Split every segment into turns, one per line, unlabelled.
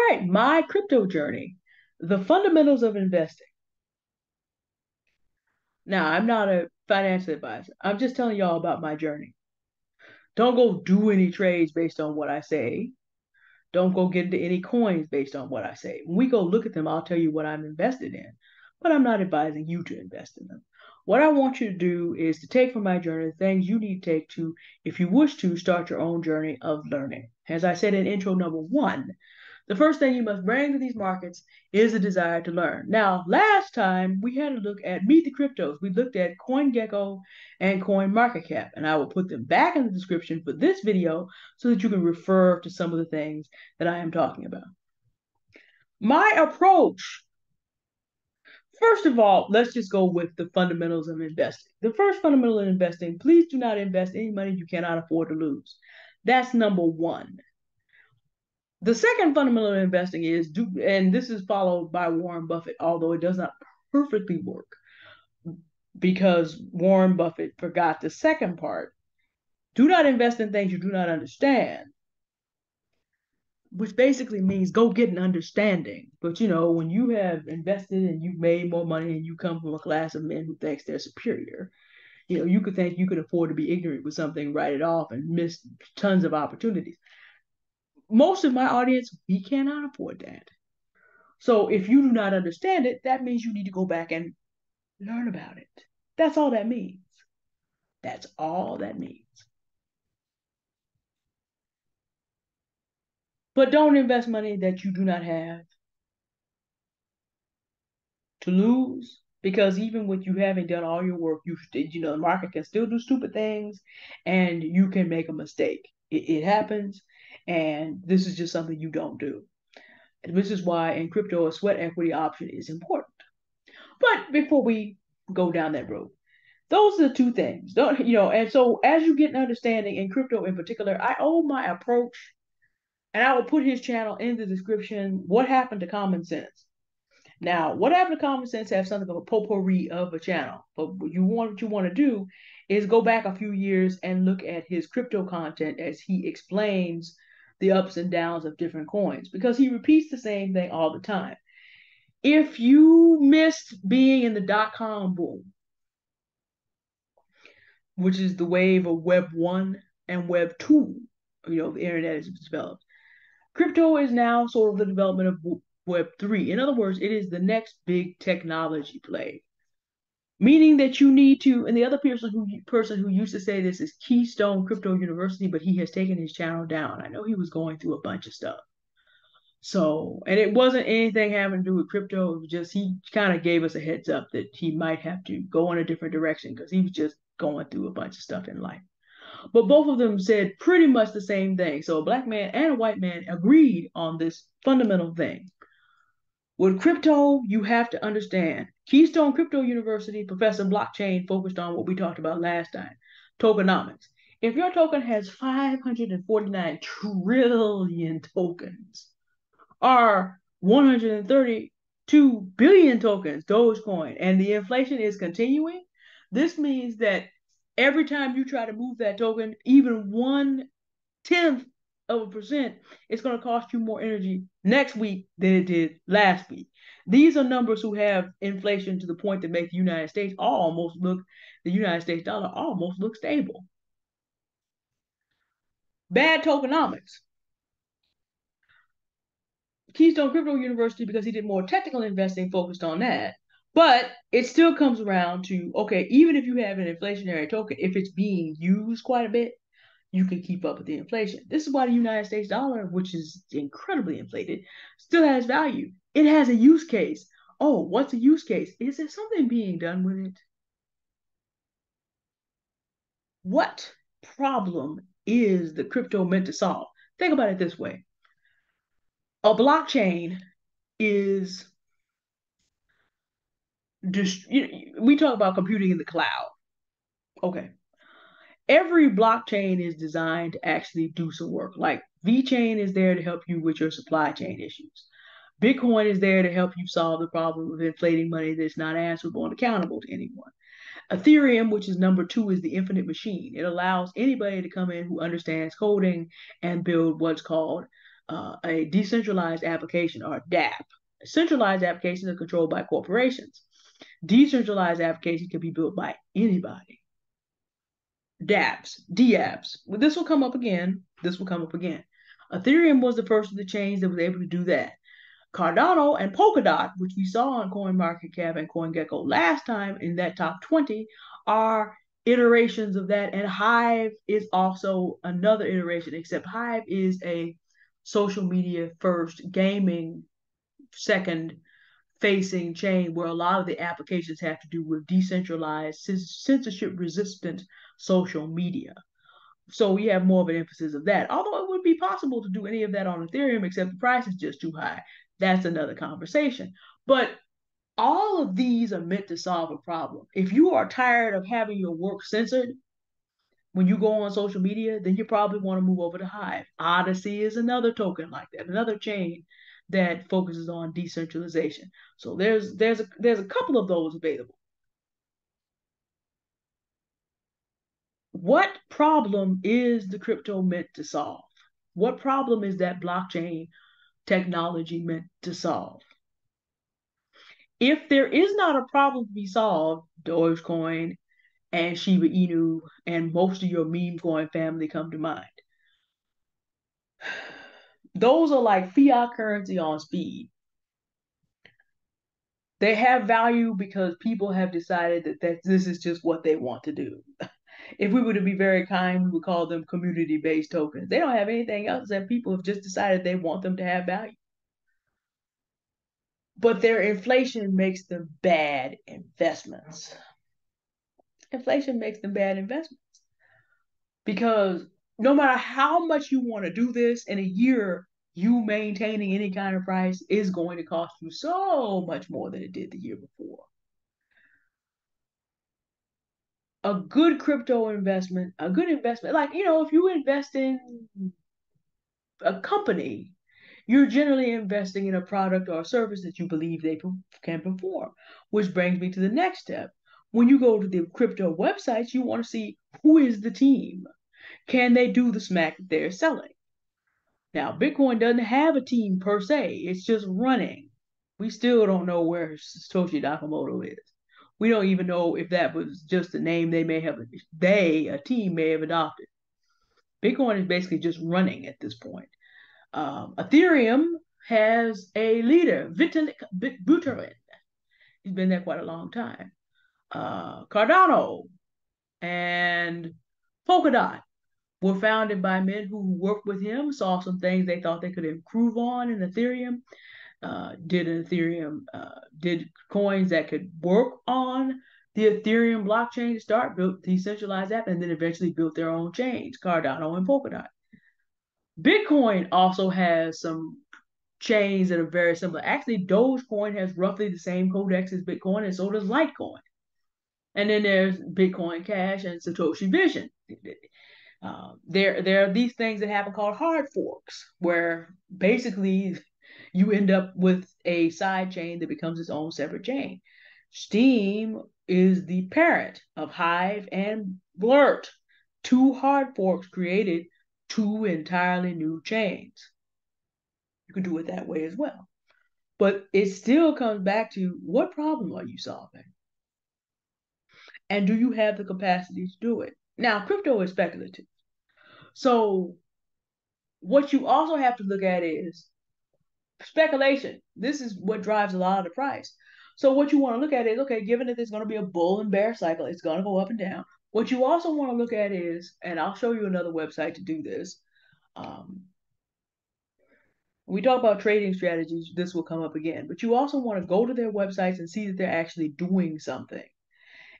right, my crypto journey, the fundamentals of investing. Now, I'm not a financial advisor. I'm just telling y'all about my journey. Don't go do any trades based on what I say. Don't go get into any coins based on what I say. When we go look at them, I'll tell you what I'm invested in, but I'm not advising you to invest in them. What I want you to do is to take from my journey the things you need to take to, if you wish to, start your own journey of learning. As I said in intro number one, the first thing you must bring to these markets is a desire to learn. Now, last time we had a look at Meet the Cryptos. We looked at CoinGecko and CoinMarketCap, and I will put them back in the description for this video so that you can refer to some of the things that I am talking about. My approach, first of all, let's just go with the fundamentals of investing. The first fundamental of investing, please do not invest any money you cannot afford to lose. That's number one. The second fundamental of investing is do, and this is followed by Warren Buffett, although it does not perfectly work because Warren Buffett forgot the second part. Do not invest in things you do not understand, which basically means go get an understanding. But when you have invested and you've made more money and you come from a class of men who thinks they're superior, you could think you could afford to be ignorant with something, write it off, and miss tons of opportunities. Most of my audience, we cannot afford that. So if you do not understand it, that means you need to go back and learn about it. That's all that means. That's all that means. But don't invest money that you do not have to lose, because even with you having done all your work, the market can still do stupid things and you can make a mistake. It happens, and this is just something you don't do. And this is why in crypto a sweat equity option is important. But before we go down that road, those are the two things. Don't and so as you get an understanding in crypto in particular, I owe my approach, and I will put his channel in the description. What happened to Common Sense? Now, what happened to Common Sense have something of a potpourri of a channel. But what you want to do is go back a few years and look at his crypto content as he explains the ups and downs of different coins, because he repeats the same thing all the time. If you missed being in the dot-com boom, which is the wave of Web 1 and Web 2, the internet is developed. Crypto is now sort of the development of Web 3. In other words, it is the next big technology play. Meaning that you need to, and the other person who used to say this is Keystone Crypto University, but he has taken his channel down. I know he was going through a bunch of stuff. So, and it wasn't anything having to do with crypto. It was just he kind of gave us a heads up that he might have to go in a different direction because he was just going through a bunch of stuff in life. But both of them said pretty much the same thing. So a black man and a white man agreed on this fundamental thing. With crypto, you have to understand. Keystone Crypto University, Professor Blockchain focused on what we talked about last time, tokenomics. If your token has 549 trillion tokens, or 132 billion tokens, Dogecoin, and the inflation is continuing, this means that every time you try to move that token, even 1/10 of a percent, it's going to cost you more energy next week than it did last week. These are numbers who have inflation to the point that make the United States dollar almost look stable. Bad tokenomics. Keystone Crypto University, because he did more technical investing, focused on that. But it still comes around to, okay, even if you have an inflationary token, if it's being used quite a bit, you can keep up with the inflation. This is why the United States dollar, which is incredibly inflated, still has value. It has a use case. Oh, what's a use case? Is there something being done with it? What problem is the crypto meant to solve? Think about it this way. A blockchain is we talk about computing in the cloud. Okay. Every blockchain is designed to actually do some work. Like VeChain is there to help you with your supply chain issues. Bitcoin is there to help you solve the problem of inflating money that's not answerable and accountable to anyone. Ethereum, which is number two, is the infinite machine. It allows anybody to come in who understands coding and build what's called a decentralized application, or DApp. Centralized applications are controlled by corporations. Decentralized applications can be built by anybody. DApps. Well, this will come up again. This will come up again. Ethereum was the first of the chains that was able to do that. Cardano and Polkadot, which we saw on CoinMarketCap and CoinGecko last time in that top 20, are iterations of that. And Hive is also another iteration, except Hive is a social media first, gaming second facing chain where a lot of the applications have to do with decentralized, censorship resistant social media. So we have more of an emphasis of that. Although it would be possible to do any of that on Ethereum, except the price is just too high. That's another conversation. But all of these are meant to solve a problem. If you are tired of having your work censored when you go on social media, then you probably want to move over to Hive. Odyssey is another token like that, another chain that focuses on decentralization. So there's a couple of those available. What problem is the crypto meant to solve? What problem is that blockchain technology meant to solve? If there is not a problem to be solved, Dogecoin and Shiba Inu and most of your meme coin family come to mind. Those are like fiat currency on speed. They have value because people have decided that this is just what they want to do. If we were to be very kind, we would call them community-based tokens. They don't have anything else, and people have just decided they want them to have value. But their inflation makes them bad investments. Inflation makes them bad investments because no matter how much you want to do this in a year, you maintaining any kind of price is going to cost you so much more than it did the year before. A good crypto investment, a good investment, like, if you invest in a company, you're generally investing in a product or a service that you believe they can perform, which brings me to the next step. When you go to the crypto websites, you want to see who is the team. Can they do the smack that they're selling? Now, Bitcoin doesn't have a team per se, it's just running. We still don't know where Satoshi Nakamoto is. We don't even know if that was just a name a team may have adopted. Bitcoin is basically just running at this point. Ethereum has a leader, Vitalik Buterin. He's been there quite a long time. Cardano and Polkadot were founded by men who worked with him, saw some things they thought they could improve on in Ethereum, did coins that could work on the Ethereum blockchain to start, built decentralized app, and then eventually built their own chains, Cardano and Polkadot. Bitcoin also has some chains that are very similar. Actually, Dogecoin has roughly the same codex as Bitcoin, and so does Litecoin. And then there's Bitcoin Cash and Satoshi Vision. There are these things that happen called hard forks, where basically you end up with a side chain that becomes its own separate chain. Steem is the parent of Hive and Blurt. Two hard forks created two entirely new chains. You can do it that way as well. But it still comes back to what problem are you solving? And do you have the capacity to do it? Now, crypto is speculative. So what you also have to look at is speculation. This is what drives a lot of the price. So what you want to look at is, okay, given that there's going to be a bull and bear cycle, it's going to go up and down. What you also want to look at is, and I'll show you another website to do this. We talk about trading strategies, this will come up again, but you also want to go to their websites and see that they're actually doing something.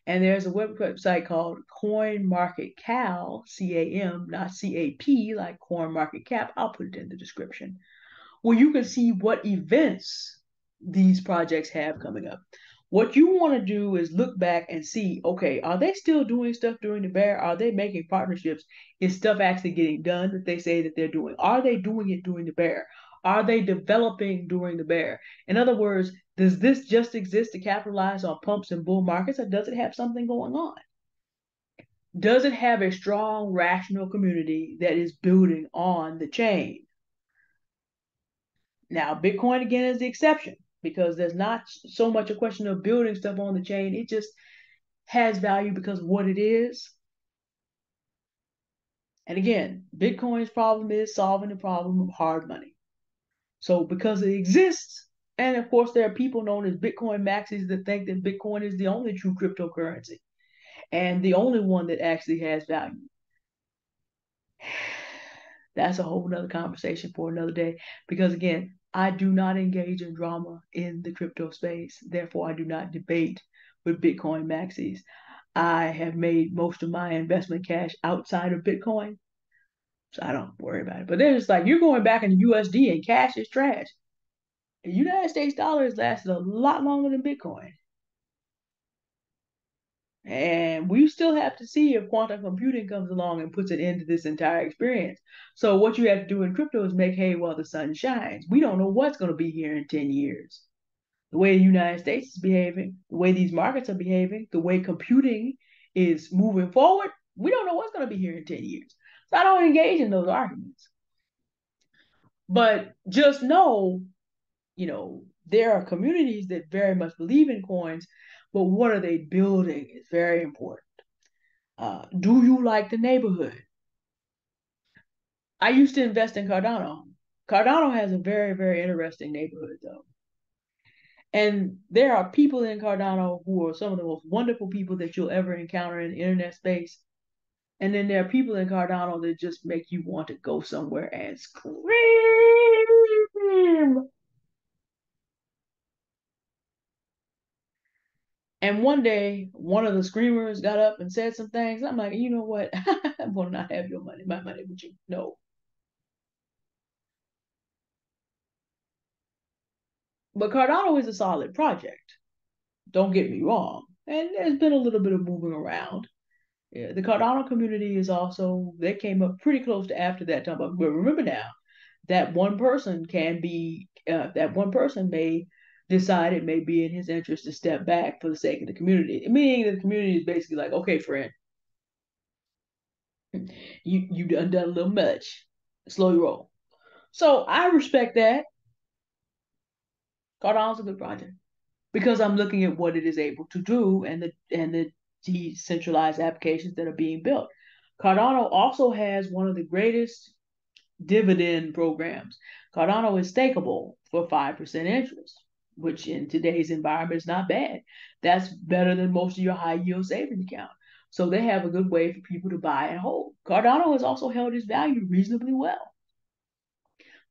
And there's a website called CoinMarketCal, C-A-M, not C-A-P, like CoinMarketCap. I'll put it in the description, where you can see what events these projects have coming up. What you want to do is look back and see, okay, are they still doing stuff during the bear? Are they making partnerships? Is stuff actually getting done that they say that they're doing? Are they doing it during the bear? Are they developing during the bear? In other words, does this just exist to capitalize on pumps and bull markets, or does it have something going on? Does it have a strong, rational community that is building on the chain? Now, Bitcoin again is the exception because there's not so much a question of building stuff on the chain. It just has value because of what it is. And again, Bitcoin's problem is solving the problem of hard money. So because it exists, and of course there are people known as Bitcoin maxis that think that Bitcoin is the only true cryptocurrency and the only one that actually has value. That's a whole nother conversation for another day. Because again, I do not engage in drama in the crypto space. Therefore, I do not debate with Bitcoin maxis. I have made most of my investment cash outside of Bitcoin, so I don't worry about it. But they're just like, you're going back into USD and cash is trash. The United States dollar has lasted a lot longer than Bitcoin. And we still have to see if quantum computing comes along and puts an end to this entire experience. So what you have to do in crypto is make hay while the sun shines. We don't know what's going to be here in 10 years. The way the United States is behaving, the way these markets are behaving, the way computing is moving forward, we don't know what's going to be here in 10 years. So I don't engage in those arguments. But just know, there are communities that very much believe in coins, but what are they building is very important. Do you like the neighborhood? I used to invest in Cardano. Cardano has a very, very interesting neighborhood, though. And there are people in Cardano who are some of the most wonderful people that you'll ever encounter in the internet space. And then there are people in Cardano that just make you want to go somewhere and scream. And one day, one of the screamers got up and said some things. I'm like, you know what? I'm going to not have your money, my money with you. No. But Cardano is a solid project. Don't get me wrong. And there's been a little bit of moving around. Yeah, the Cardano community is also, they came up pretty close to after that time. But remember now, that one person may decide it may be in his interest to step back for the sake of the community. Meaning the community is basically like, okay, friend, you done a little much. Slow your roll. So I respect that. Cardano's a good project because I'm looking at what it is able to do and the decentralized applications that are being built. Cardano also has one of the greatest dividend programs. Cardano is stakeable for 5% interest, which in today's environment is not bad. That's better than most of your high yield savings account. So they have a good way for people to buy and hold. Cardano has also held its value reasonably well.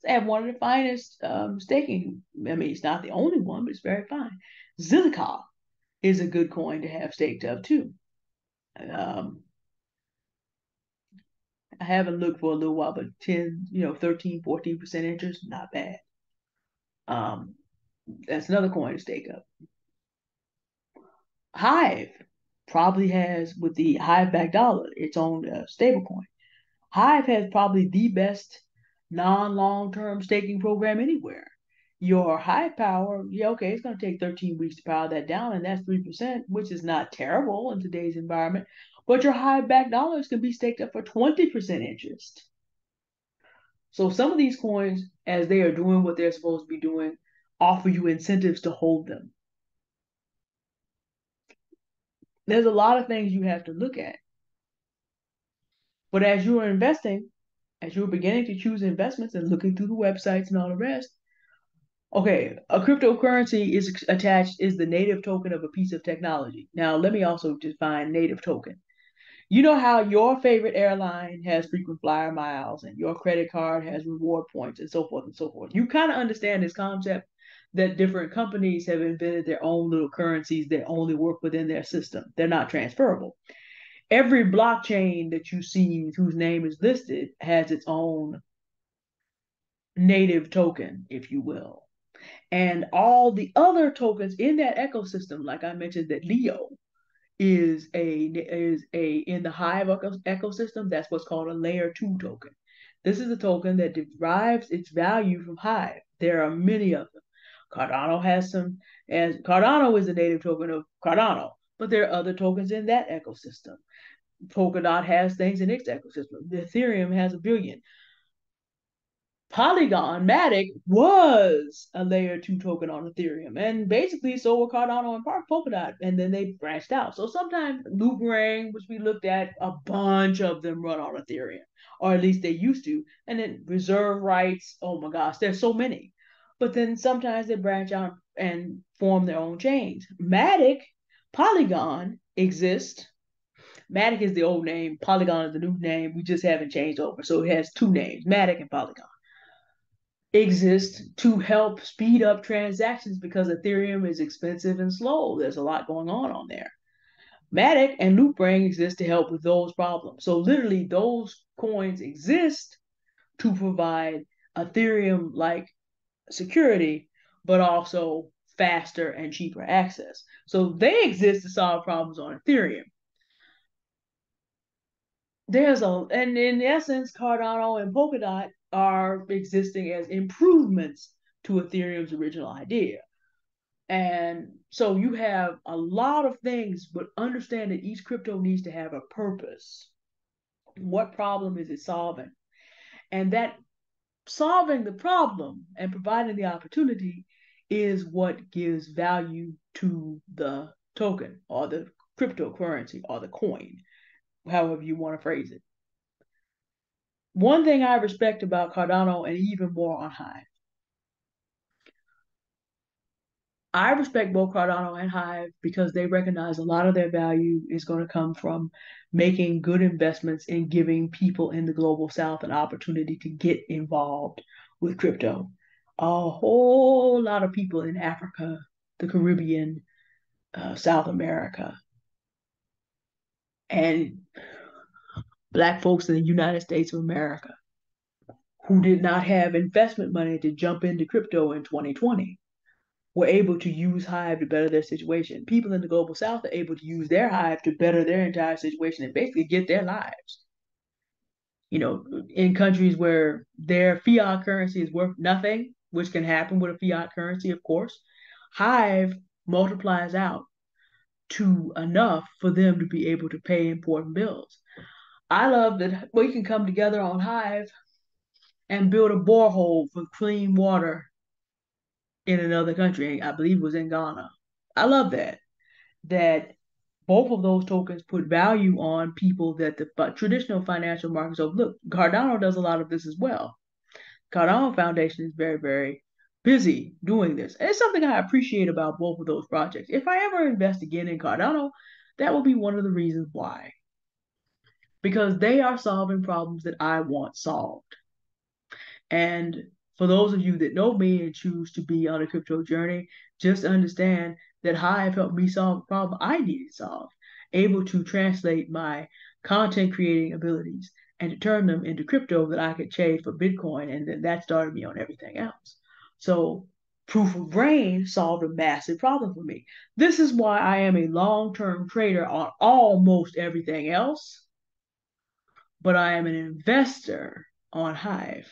They have one of the finest staking. I mean, it's not the only one, but it's very fine. Zilliqa is a good coin to have staked up too. Um, I haven't looked for a little while, but 10, 13, 14% interest, not bad. Um, that's another coin to stake up. Hive probably has, with the Hive back dollar, its own stable coin. Hive has probably the best non-long term staking program anywhere. Your Hive power, yeah, okay, it's going to take 13 weeks to power that down, and that's 3%, which is not terrible in today's environment. But your Hive back dollars can be staked up for 20% interest. So some of these coins, as they are doing what they're supposed to be doing, offer you incentives to hold them. There's a lot of things you have to look at. But as you are investing, as you're beginning to choose investments and looking through the websites and all the rest, okay, a cryptocurrency is the native token of a piece of technology. Now, let me also define native token. You know how your favorite airline has frequent flyer miles and your credit card has reward points and so forth and so forth. You kind of understand this concept that different companies have invented their own little currencies that only work within their system. They're not transferable. Every blockchain that you see whose name is listed has its own native token, if you will. And all the other tokens in that ecosystem, like I mentioned, that Leo is a in the Hive ecosystem, that's what's called a layer 2 token. This is a token that derives its value from Hive. There are many of them. Cardano has some, and Cardano is the native token of Cardano, but there are other tokens in that ecosystem. Polkadot has things in its ecosystem. Ethereum has a billion. Polygon Matic was a layer 2 token on Ethereum, and basically so were Cardano and Polkadot, and then they branched out. So sometimes Loopring, which we looked at, a bunch of them run on Ethereum, or at least they used to. And then reserve rights, oh my gosh, there's so many. But then sometimes they branch out and form their own chains. Matic, Polygon exist. Matic is the old name, Polygon is the new name. We just haven't changed over. So it has two names, Matic and Polygon exist to help speed up transactions because Ethereum is expensive and slow. There's a lot going on there. Matic and Loopring exist to help with those problems. So literally those coins exist to provide Ethereum-like security, but also faster and cheaper access. So they exist to solve problems on Ethereum. And in essence, Cardano and Polkadot are existing as improvements to Ethereum's original idea. And so you have a lot of things, but understand that each crypto needs to have a purpose. What problem is it solving? And that solving the problem and providing the opportunity is what gives value to the token or the cryptocurrency or the coin, however you want to phrase it. One thing I respect about Cardano and even more on Hive, I respect both Cardano and Hive because they recognize a lot of their value is going to come from making good investments in giving people in the global south an opportunity to get involved with crypto. A whole lot of people in Africa, the Caribbean, South America, and Black folks in the United States of America who did not have investment money to jump into crypto in 2020 were able to use Hive to better their situation. People in the global south are able to use their Hive to better their entire situation and basically get their lives. You know, in countries where their fiat currency is worth nothing, which can happen with a fiat currency, of course, Hive multiplies out to enough for them to be able to pay important bills. I love that we can come together on Hive and build a borehole for clean water in another country. I believe it was in Ghana. I love that both of those tokens put value on people that the traditional financial markets overlook. Cardano does a lot of this as well. Cardano Foundation is very, very busy doing this. And it's something I appreciate about both of those projects. If I ever invest again in Cardano, that will be one of the reasons why. Because they are solving problems that I want solved. And for those of you that know me and choose to be on a crypto journey, just understand that Hive helped me solve a problem I needed solved, able to translate my content creating abilities and to turn them into crypto that I could trade for Bitcoin. And then that started me on everything else. So Proof of Brain solved a massive problem for me. This is why I am a long-term trader on almost everything else, but I am an investor on Hive.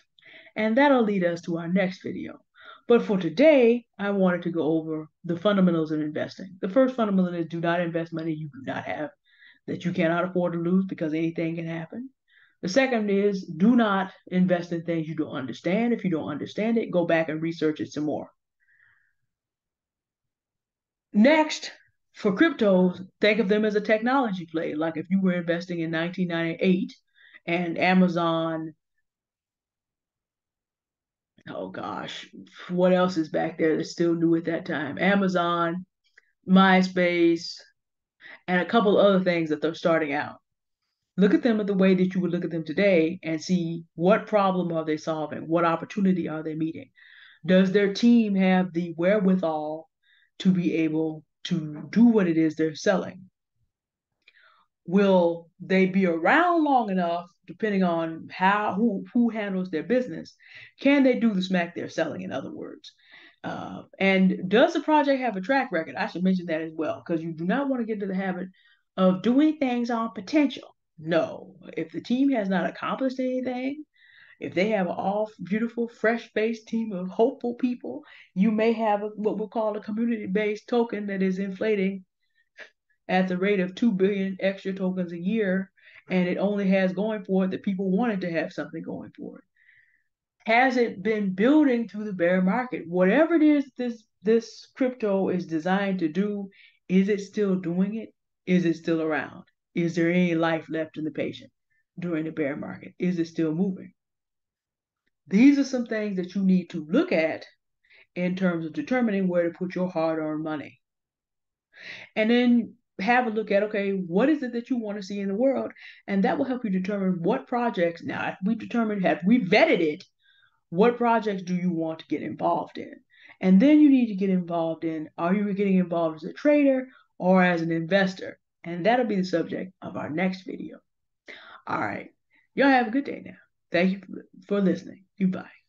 And that'll lead us to our next video. But for today, I wanted to go over the fundamentals of investing. The first fundamental is do not invest money you do not have, that you cannot afford to lose because anything can happen. The second is do not invest in things you don't understand. If you don't understand it, go back and research it some more. Next, for cryptos, think of them as a technology play. Like if you were investing in 1998 and Amazon, oh gosh, what else is back there that's still new at that time? Amazon, MySpace, and a couple other things that they're starting out. Look at them the way that you would look at them today and see what problem are they solving? What opportunity are they meeting? Does their team have the wherewithal to be able to do what it is they're selling? Will they be around long enough, depending on who handles their business? Can they do the smack they're selling, in other words? And does the project have a track record? I should mention that as well, because you do not want to get into the habit of doing things on potential. No, if the team has not accomplished anything, if they have an all beautiful, fresh-based team of hopeful people, you may have what we'll call a community-based token that is inflating at the rate of 2 billion extra tokens a year, and it only has going for it that people wanted to have something going for it. Has it been building through the bear market? Whatever it is this crypto is designed to do, is it still doing it? Is it still around? Is there any life left in the patient during the bear market? Is it still moving? These are some things that you need to look at in terms of determining where to put your hard-earned money. And then have a look at, okay, what is it that you want to see in the world? And that will help you determine what projects, now, if we determined, have we vetted it, what projects do you want to get involved in? And then you need to get involved in, are you getting involved as a trader or as an investor? And that'll be the subject of our next video. All right. Y'all have a good day now. Thank you for listening. Goodbye.